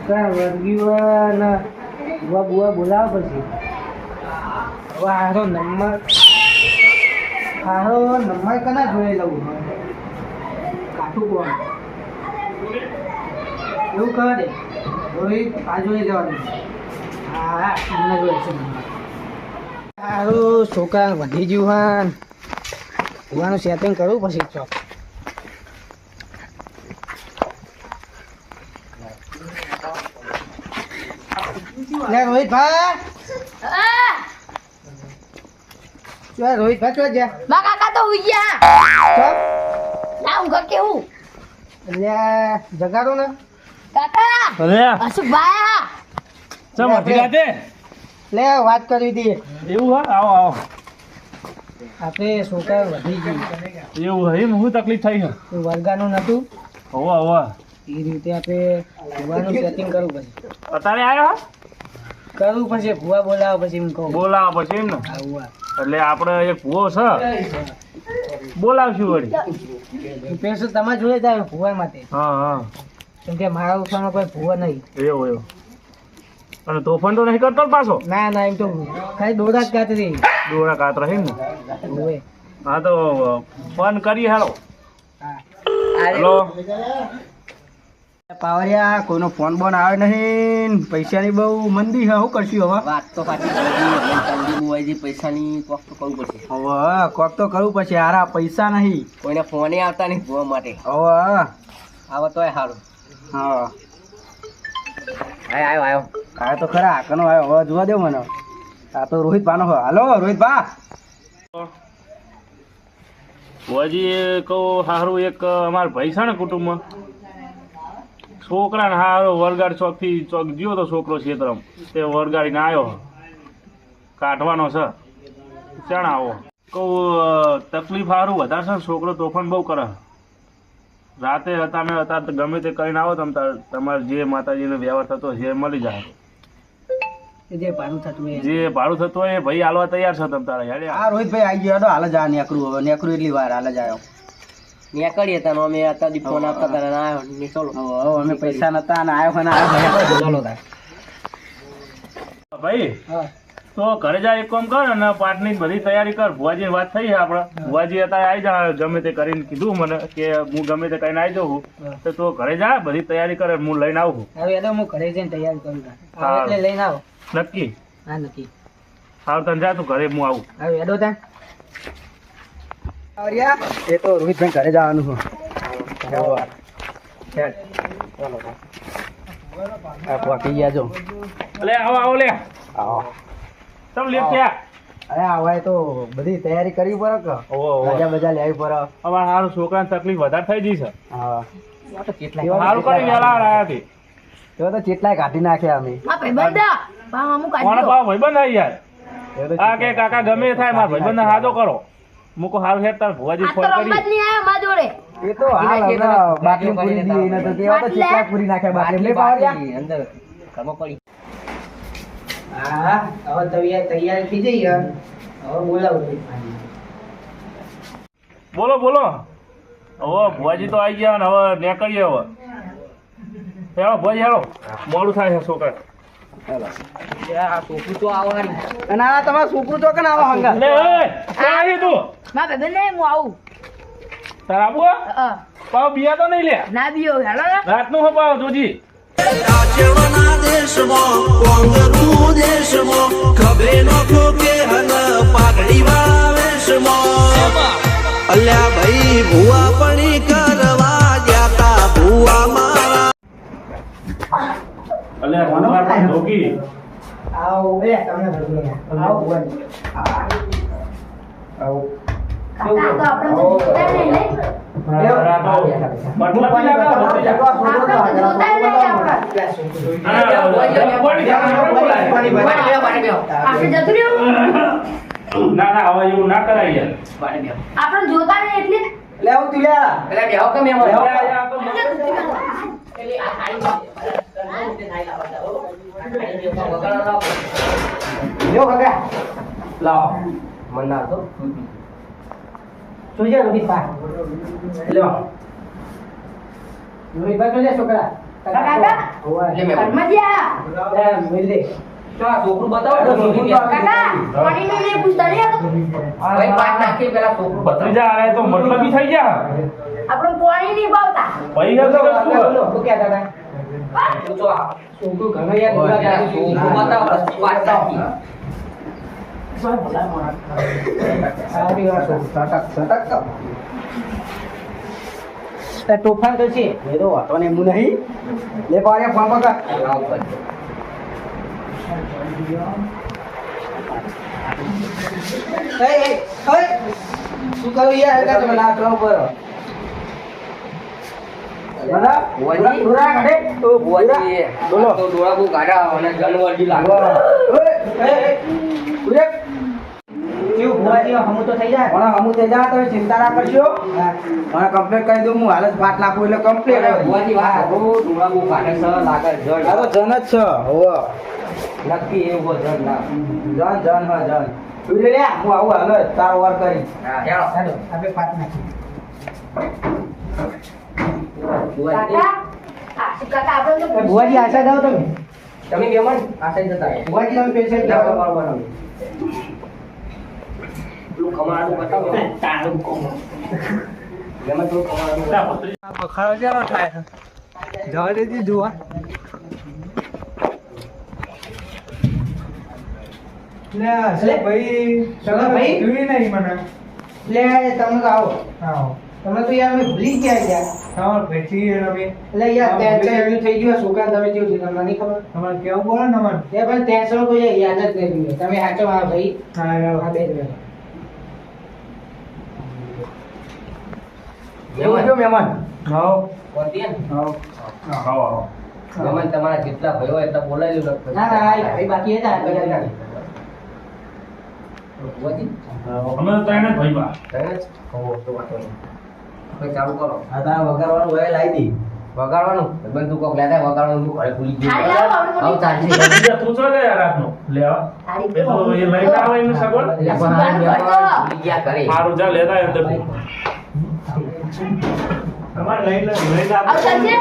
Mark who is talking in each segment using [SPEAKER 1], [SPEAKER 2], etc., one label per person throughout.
[SPEAKER 1] છોકરા વર્ગીવાન બુઆ બુઆ બોલાવ પછી હવે હારો નંબર કના જોઈ લઉં કાઠું કોણ એવું કહે દે રોહિત આ જોઈ જવાનું હા તમને જોઈ છે સારું છોકરા વધી ગયું હાન ભૂવાનું સેટિંગ કરવું પછી ચોક રોહિત ભાઈ રોહિત ભાઈ ચો જા
[SPEAKER 2] બા કાકા તો ઉઈ ગયા ના હું કેવું
[SPEAKER 1] એટલે જગાડો ને
[SPEAKER 2] કાકા
[SPEAKER 3] અરે
[SPEAKER 2] અશુભાઈ
[SPEAKER 3] ચમ વધી રાતે
[SPEAKER 1] લે વાત કરવી હતી
[SPEAKER 3] એવું હા આવો આવો
[SPEAKER 1] આપણે છોકરા વધી ગયું
[SPEAKER 3] એવું હે હું તકલીફ થઈ છે
[SPEAKER 1] વર્ગાનું નતું
[SPEAKER 3] હોવા હોવા
[SPEAKER 1] એ રીતે આપણે ભૂવાનું સેટિંગ કરવું પછી
[SPEAKER 3] અત્યારે આવ્યો
[SPEAKER 1] કરવું પછી ભૂવા બોલાવો પછી એમ કહું
[SPEAKER 3] બોલાવો પછી એમ ને
[SPEAKER 1] આવું
[SPEAKER 3] એટલે આપણે એક ભૂવો છે બોલાવશું વળી
[SPEAKER 1] પેલું તમારે જોડે જ આવ્યો ભૂવા માટે
[SPEAKER 3] હા હા
[SPEAKER 1] કેમ કે મારા ઉઠવામાં કોઈ ભૂવા નહીં
[SPEAKER 3] એવું એવું અને તોફાન તો નહીં કરતો ને પાછો
[SPEAKER 1] ના ના એમ તો ખાલી દોડા જ કાતરી
[SPEAKER 3] દોડા કાતરા હે ને
[SPEAKER 1] હોય
[SPEAKER 3] હા તો ફોન કરી હાલો
[SPEAKER 1] હા
[SPEAKER 3] હેલો
[SPEAKER 1] પાવરિયા કોઈનો ફોન બોન આવે નહીં પૈસાની બહુ મંદી છે શું કરશું હવે
[SPEAKER 4] વાત તો સાચી પૈસાની કોક તો કરવું પડશે
[SPEAKER 1] હવે કોક તો કરવું પછી હારા પૈસા નહીં
[SPEAKER 4] કોઈને ફોને આવતા નહીં જોવા માટે
[SPEAKER 1] હવે
[SPEAKER 4] આવો તોય સારું
[SPEAKER 1] હા
[SPEAKER 4] આવ્યો
[SPEAKER 1] આ તો ખરા કનો આવ્યો હવે જોવા દેવ મને આ તો રોહિત ભાનો હાલો રોહિત ભા
[SPEAKER 3] હજી કહું સારું એક અમારા ભાઈ છે ને કુટુંબમાં છોકરાને સારો વરગાડ ચોકથી ચોક ગયો તો છોકરો છેતરમ તે વરગાડીને આવ્યો કાઢવાનો છે ચાણ આવો કહું તકલીફ સારું વધારે છે ને છોકરો તોફાન બહુ કરે રાતે તમે હતા ગમે તે કરીને આવો તમે તમારે જે માતાજીનો વ્યવહાર થતો જે મળી જાય
[SPEAKER 1] જે ભાડું થતું
[SPEAKER 3] જે ભાડું થતું હોય એ ભાઈ હાલવા તૈયાર છે તમે તારે યાર
[SPEAKER 1] હા રોહિતભાઈ આવી ગયો હાલ જ આ નેકરું હવે નેકરું એટલી વાર હાલ જ આવ્યો
[SPEAKER 4] નીકળીએ તને અમે અત્યારે ફોન આપતા હતા ને આવ્યો નીકળો
[SPEAKER 1] હવે અમે પૈસા નતા અને આવ્યો ને આવ્યો ચાલો તાર
[SPEAKER 3] ભાઈ
[SPEAKER 1] હા
[SPEAKER 3] તો ઘરે જા એક કામ કર અને પાટની બધી તૈયારી કર ભુવાજી વાત થઈ છે આપણે ભુવાજી અત્યારે આવી જા ગમે તે કરીને કીધું મને કે હું ગમે તે કરીને આવી જાઉં તો તું ઘરે જા બધી તૈયારી કરે હું લઈને આવું
[SPEAKER 1] હવે એ તો હું ઘરે જઈને તૈયાર કરું
[SPEAKER 3] હા.
[SPEAKER 1] એટલે લઈને આવો
[SPEAKER 3] નક્કી
[SPEAKER 1] હા નક્કી
[SPEAKER 3] સારું તને જા તું ઘરે હું આવું
[SPEAKER 1] હવે એડો ત્યાં એ તો રોહિતભાઈ ઘરે જવાનું છે પહોંચી ગયા જો
[SPEAKER 3] લે આવો આવો લે
[SPEAKER 1] આવો
[SPEAKER 3] તમ લે ત્યાં
[SPEAKER 1] અરે આવા તો બધી તૈયારી કરવી પડે કે મજા મજા લેવી પડે
[SPEAKER 3] અમારે સારું છોકરાને તકલીફ વધારે થઈ ગઈ છે
[SPEAKER 1] હા
[SPEAKER 3] સારું કરી વેલા આવ્યા હતી
[SPEAKER 1] તો કેટલાય કાઢી નાખ્યા અમે
[SPEAKER 2] માં ભાઈબંધા બા અમુક
[SPEAKER 3] કોણ
[SPEAKER 2] કાઢ્યો
[SPEAKER 3] ભાવ ભાઈબંધ આવી યાર આ કે કાકા ગમે એ થાય મારા ભાઈબંધ હાજો કરો મૂકો હાલ હેર તાર ભુવાજી
[SPEAKER 2] આ
[SPEAKER 3] ફોન
[SPEAKER 2] તો
[SPEAKER 3] કરી
[SPEAKER 2] રમત નહીં આવ્યો માં જોડે
[SPEAKER 1] એ તો હાલ હમણાં બાટલી પૂરી દીધી એને તો તેવા તો કેટલા પૂરી નાખ્યા બાટલી લે પાવરિયા
[SPEAKER 4] અંદર ઘરમાં પડી
[SPEAKER 1] હા હવે તૈયાર થઈ જઈ હવે બોલાવું
[SPEAKER 3] બોલો બોલો હવે ભુવાજી તો આવી ગયા ને હવે નીકળીએ હવે હેલો ભુવાજી હેલો મોડું થાય છે છોકરા
[SPEAKER 4] છોકરું તો આવવાની
[SPEAKER 1] અને આ તમારા છોકરું તો કને આવો હંગા
[SPEAKER 3] લે ઓય ક્યાં આવી તું
[SPEAKER 2] માં ભાઈબંધ નહીં હું આવું
[SPEAKER 3] તાર આબુ પાવ બિયા તો નહીં લે
[SPEAKER 2] ના બીયો હેલો ને
[SPEAKER 3] રાતનું હો પાવ જોજી
[SPEAKER 5] રાજ્યવના દેશમાં કોંગરું દેશમાં ખભે નો ખોકે હન પાઘડી વાળા વેશમાં અલ્યા ભાઈ ભુવા પણી કરવા જાતા ભુવા મારા
[SPEAKER 3] અલે હનુમાન પણ જોગી
[SPEAKER 1] આવો બે તમને આવો ભુવાજી આવો
[SPEAKER 2] કાકા તો આપણે જોતા નહીં લે
[SPEAKER 3] મતલબ
[SPEAKER 2] આપણે જતું રહ્યું
[SPEAKER 3] ના ના હવે એવું ના કરાય યાર
[SPEAKER 2] આપણે જોતા નહીં એટલે
[SPEAKER 1] લે આવું તું લે
[SPEAKER 4] એટલે બેહો કે મેં
[SPEAKER 1] લ્યો કાકા લાવો
[SPEAKER 4] મન્ના તો
[SPEAKER 1] સુઈ જા રોહિત પા લ્યો રોહિત પા સુઈ જા છોકરા
[SPEAKER 2] કાકા ઘરમાં જ્યાં
[SPEAKER 4] છોકરું બતાવો
[SPEAKER 2] કાકા પાણીનું નહીં પૂછતા નહીં આ તો.
[SPEAKER 4] ભાઈ પાટ નાખી પેલા છોકરું બતાવો
[SPEAKER 3] ભત્રીજા આવે તો મતલબી થઈ ગયા
[SPEAKER 2] આપણે પાણી નહીં પાવતા
[SPEAKER 3] પૈસા તો શું કરે?
[SPEAKER 1] છોકરું ઘણો યાર બોલા
[SPEAKER 4] પેલા છોકરું બતાવો પાટ નાખી
[SPEAKER 1] સારી વાત છે. તોફાન તો છે એ તો વાતો ને હું નહીં લે પાડે ફોન પકડ શું કરું યાર એટલે તમે ના કરો પર
[SPEAKER 4] બોલો તો ડોળા બહુ ગાઢા અને જનવરજી લાગે
[SPEAKER 1] ચિંતા ના કરશો મને કમ્પ્લીટ કરી દઉં હું હાલ જ પાટ નાખું એટલે કમ્પ્લીટ
[SPEAKER 4] ભુવાજી વાત કરો, ડોળા બહુ ગાઢા છે લાગે જળ
[SPEAKER 1] આ તો જન જ છે હોવ
[SPEAKER 4] નક્કી એવું જળ ના
[SPEAKER 1] જન જન હા જન તું લે હું આવું હાલ જ તારો વાર કરી
[SPEAKER 4] હા હેલો
[SPEAKER 1] ચાલો આપણે પાટ નાખી
[SPEAKER 4] ભુવાજી
[SPEAKER 2] કાકા આશિક કાકા આપણે તો
[SPEAKER 1] ભુવાજી આશા જાઓ તમે
[SPEAKER 4] તમે કેમન આસાઈ જતા રહ્યા
[SPEAKER 1] ભુવાજી તમે પેશન્ટ
[SPEAKER 4] જાઓ
[SPEAKER 1] જાઓ
[SPEAKER 4] બરાબર પેલું કમાડું બતાવો એમાં થોડું કમાડું
[SPEAKER 1] બખાડો ચાલો થાય જવા દેતી જોવા લે ભાઈ સગા ભાઈ જોઈ નહીં મને લે તમે તો આવો તમે તો યાર મેં ભૂલી ગયા યાર તમાર ભેચી રમે એટલે યાર ટેન્શન એવું થઈ ગયું છોકરા તમે કેવું છે તમને નહીં ખબર તમારે કેવું બોલે ને મને એ પણ ટેન્શન કોઈ યાદ જ નહીં રહ્યું તમે સાચો આ ભાઈ હા બે જ મહેમાન હાઉ
[SPEAKER 4] બોલતી ને
[SPEAKER 3] આવો.
[SPEAKER 4] મહેમાન તમારા જેટલા ભાઈઓ એટલા બોલાવી લો
[SPEAKER 1] ના ના ભાઈ બાકી હતા
[SPEAKER 4] ભુવાજી
[SPEAKER 3] અમે તો ત્રણે જ ભાઈ બા.
[SPEAKER 4] તને જ કહો તો વાંધો નહીં હવે ચાલુ કરો
[SPEAKER 1] આ તારા વગાડવાનું હોય લાવી દી
[SPEAKER 4] વગાડવાનું બંધ તું કોક લેતા વગાડવાનું તું ઘરે ભૂલી ગયો
[SPEAKER 2] હારી લાવો, આપણે
[SPEAKER 4] આવ ચાલશે
[SPEAKER 3] ભત્રીજા તું છો ને યાર રાતનો? લે આવો.
[SPEAKER 2] હારી
[SPEAKER 3] એ તો એ લઈને આવે એનું સગવડ.
[SPEAKER 4] એટલે પણ હાલ ભૂલી ગયા કરે
[SPEAKER 3] સારું જા લેતા આય અંદરથી. તમારે લઈને આવો.
[SPEAKER 2] આવ ચાલશે?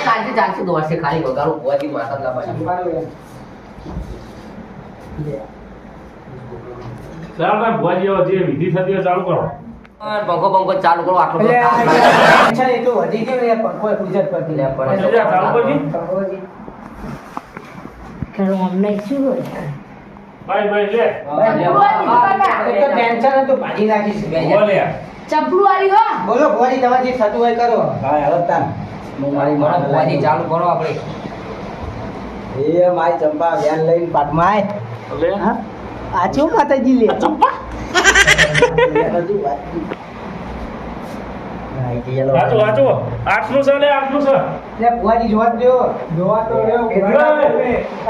[SPEAKER 4] ચાલશે ચાલશે દોડશે ખાલી વગાડું ભુવાજી માથા લાવવા
[SPEAKER 3] ચાલો તાર ભુવાજી હવે જે વિધિ થતી હોય ચાલુ કરો.
[SPEAKER 4] પંખો પંખો ચાલુ કરો આટલો તો તાપ લાગે.
[SPEAKER 1] ટેન્શન એ તો વધી ગયું ને પણ કોઈ પૂજત કરતી લે
[SPEAKER 3] ભત્રીજા ચાલુ કરજી.
[SPEAKER 2] ઘણું અમને શું હોય
[SPEAKER 3] ભાઈ ભાઈ લે.
[SPEAKER 1] તો ટેન્શન હતું ભાજી નાખીશ
[SPEAKER 3] બોલ યાર.
[SPEAKER 2] ચપલું વાળી હો
[SPEAKER 1] બોલો ભુવાજી તમારે જે થતું હોય કરો હા હવે તાન
[SPEAKER 4] મારી મારા ભુવાજી ચાલુ કરો આપણે
[SPEAKER 1] એ મારી ચંપા વ્યાન લઈને પાટમાં આય
[SPEAKER 3] લે.
[SPEAKER 1] આ ચો માતાજી લે ચંપા
[SPEAKER 3] વાંચો વાંચો. આટલું છે લે આટલું છે.
[SPEAKER 1] લે ભુવાજી જોવા જ દો જોવા તો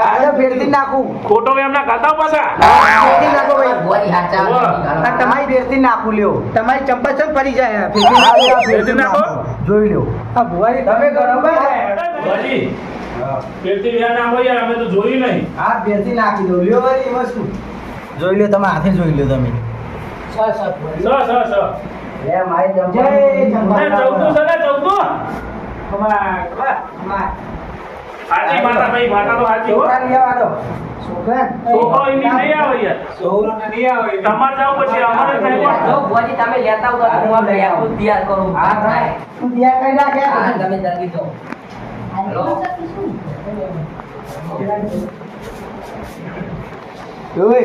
[SPEAKER 1] આ ફેરથી નાખું
[SPEAKER 3] ખોટો એમના ખાતા પાછા.
[SPEAKER 1] ફેરથી નાખો ભાઈ
[SPEAKER 4] ભુવાજી હાચા
[SPEAKER 1] આ તમારી ફેરથી નાખું લ્યો તમારી ચંપા ચમ પડી જાય
[SPEAKER 3] ફેરથી નાખો.
[SPEAKER 1] જોઈ લ્યો આ ભુવાજી તમે કરો
[SPEAKER 3] ભુવાજી પેટથી વ્યાન આવો યાર અમે તો જોયું નહીં.
[SPEAKER 1] આ ફેરથી નાખી દો લ્યો વળી વસ્તુ જોઈ લ્યો તમે હાથે જોઈ લ્યો તમે
[SPEAKER 3] સ સ સ.
[SPEAKER 1] લે મારી ચંપા
[SPEAKER 3] એ ચૌદું છે ને ચૌદું. હાચી માતા ભાઈ માતા તો હાચી હો.
[SPEAKER 1] છોકરા લઈ આવવા દો છોકરા
[SPEAKER 3] છોકરો એમની નહીં આવે યાર. તમારે જાવ પછી અમારે નહીં
[SPEAKER 4] જો
[SPEAKER 3] પડે.
[SPEAKER 4] ભુવાજી તમે લેતા આવો તો હું આપણે આખું તૈયાર કરું
[SPEAKER 1] હા ભાઈ તું ત્યાં કઈ નાખે
[SPEAKER 4] હા તમે જલ્દી જો હેલો
[SPEAKER 1] ઓય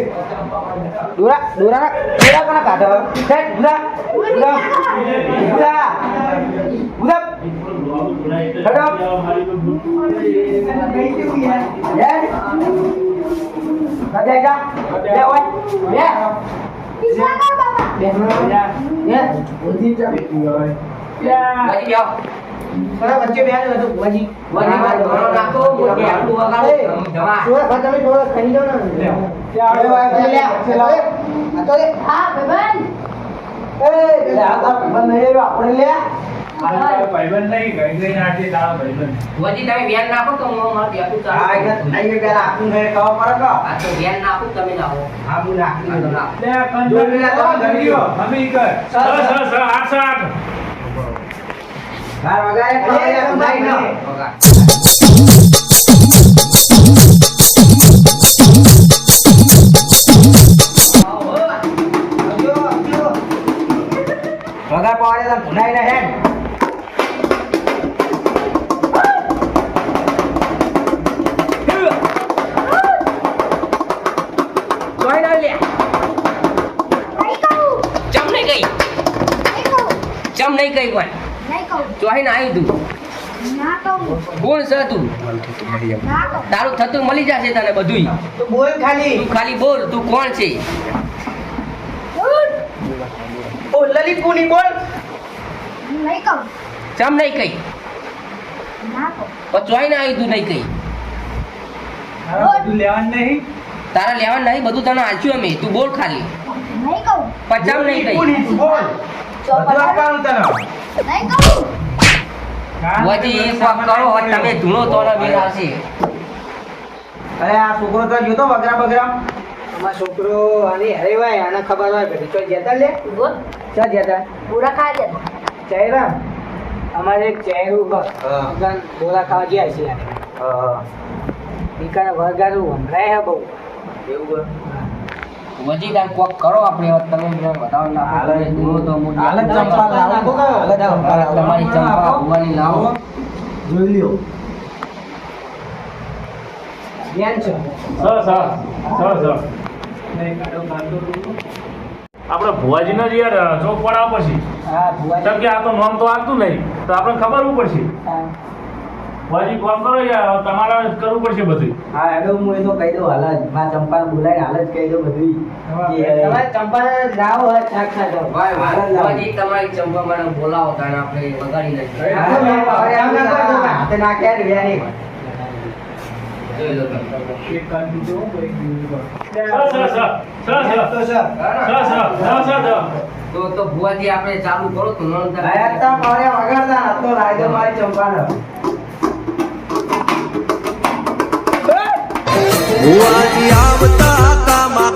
[SPEAKER 1] દોરા દોરા દોરા કોના કાઢો છે દોરા દોરા દોરા દોરા હેડો યાર કાજે જા લે ઓય લે
[SPEAKER 2] કિસ્સા બાપા
[SPEAKER 1] લે ઉધી જા
[SPEAKER 4] ભુવાજી બેહો
[SPEAKER 1] મારા વચ્ચે બેહાડો તો ભુવાજી
[SPEAKER 4] ભુવાજી વાત ઘણો નાખો મોટી આટલું વગાડો જવા
[SPEAKER 1] શું ભાઈ તમે થોડો ખરી જાવ ને લે આ તો લે
[SPEAKER 2] હા ભગવાન
[SPEAKER 1] એ લે આ તો બંધ નહીં આપણે લે
[SPEAKER 4] ભુવાજી તમે વ્યાન નાખો તો હું મારું બેઠું
[SPEAKER 1] આ
[SPEAKER 4] ચાલુ
[SPEAKER 1] કે નહીં પેલા આપું હે કહો પડે કો
[SPEAKER 4] આ તો વ્યાન નાખું તમે નાખો
[SPEAKER 1] આ હું નાખી
[SPEAKER 4] આ તો
[SPEAKER 1] દઉં
[SPEAKER 4] નાખો.
[SPEAKER 1] જોઈ લે તો ગરીયો
[SPEAKER 3] સ સ સ 8 8.
[SPEAKER 1] બાર વગાડે તો નહીં
[SPEAKER 4] વગાડ.
[SPEAKER 1] વગર પાડે તો ભૂલાઈ રહે ને.
[SPEAKER 4] જોઈ ના લે
[SPEAKER 2] નહીં કહું
[SPEAKER 4] ચમ નહીં ગઈ
[SPEAKER 2] નહીં કહું
[SPEAKER 4] ચમ નહીં ગઈ કોઈ
[SPEAKER 2] નહીં કહું
[SPEAKER 4] જોઈ ના આવ્યું તું
[SPEAKER 2] ના કહું
[SPEAKER 4] કોણ છે તું
[SPEAKER 2] ના કહું
[SPEAKER 4] તારું થતું મળી જશે તને બધુંય
[SPEAKER 1] તું બોલ ખાલી.
[SPEAKER 4] તું ખાલી બોલ તું કોણ છે
[SPEAKER 1] ઓ લલિત કોની બોલ.
[SPEAKER 2] નહીં કહું
[SPEAKER 4] ચમ નહીં કઈ
[SPEAKER 2] ના કહું
[SPEAKER 4] પણ જોઈ ના આવ્યું તું નહીં કઈ
[SPEAKER 1] બધું લેવાનું નહીં.
[SPEAKER 4] તારા લેવા નહીં બધું તને આલ્યું અમે તું બોલ ખાલી
[SPEAKER 2] નહીં કહું
[SPEAKER 4] પણ ચમ નહીં કઈ
[SPEAKER 1] કોની તું બોલ. બધું આપવાનું તને.
[SPEAKER 2] નહીં કહું
[SPEAKER 4] વજી એક વાત કરો હવે તમે ધૂણો તો મેળ આવશે
[SPEAKER 1] અરે આ છોકરો તો જોતો વગરા બગરા. અમાર છોકરો આની હરેવાય આને ખબર હોય બધી. ચો જતા લે.
[SPEAKER 2] બોલ
[SPEAKER 1] ચો જતા.
[SPEAKER 2] પૂરા ખાઈ જતા
[SPEAKER 1] ચહેરા અમારે એક ચહેરું બોલા ખાવા ગયા છે ઈકાને વરગાડું વંભરાય હે બહુ.
[SPEAKER 4] વજી તાર કોક કરો આપણે હવે તમે બધા બતાવો ના આપણે ધૂણો તો હું
[SPEAKER 1] હાલત ચંપા લાવો. હાલત ચંપા લાવો.
[SPEAKER 4] તમારી ચંપા ભુવાની લાવો
[SPEAKER 1] જોઈ લ્યો. ધ્યાન છે.
[SPEAKER 3] આપણે ભુવાજીને જ યાર ચોક પડાવવા પડશે.
[SPEAKER 1] હા ભુવાજી.
[SPEAKER 3] કેમ કે આ તો નામ તો આવતું નહીં તો આપણે ખબર પડશે.
[SPEAKER 1] હા.
[SPEAKER 3] ભુવાજી કોમ કરો યાર તમારે જ કરવું પડશે બધું.
[SPEAKER 1] હા હેડો હું એ તો કહી દઉં હાલ જ માં ચંપાને બોલાવીને હાલ જ કહી દઉં બધું તમારે ચંપાને લાવો હોય શાક ખાજો.
[SPEAKER 4] ભાઈ
[SPEAKER 1] હાલ જ લાવો.
[SPEAKER 4] વજી તમારી ચંપા મને બોલાવો તાને આપણે વગાડી નાખીએ
[SPEAKER 1] હાથે નાખ્યા ને વ્યારી.
[SPEAKER 4] જોઈ લો તમે. તો ભુવાજી આપણે ચાલુ કરો તો નોંધ
[SPEAKER 1] લાયકતા પાડ્યા વગાડતા હાથ તો લાવી દો મારી ચંપાને.
[SPEAKER 5] ભુવાજી આવતા કામા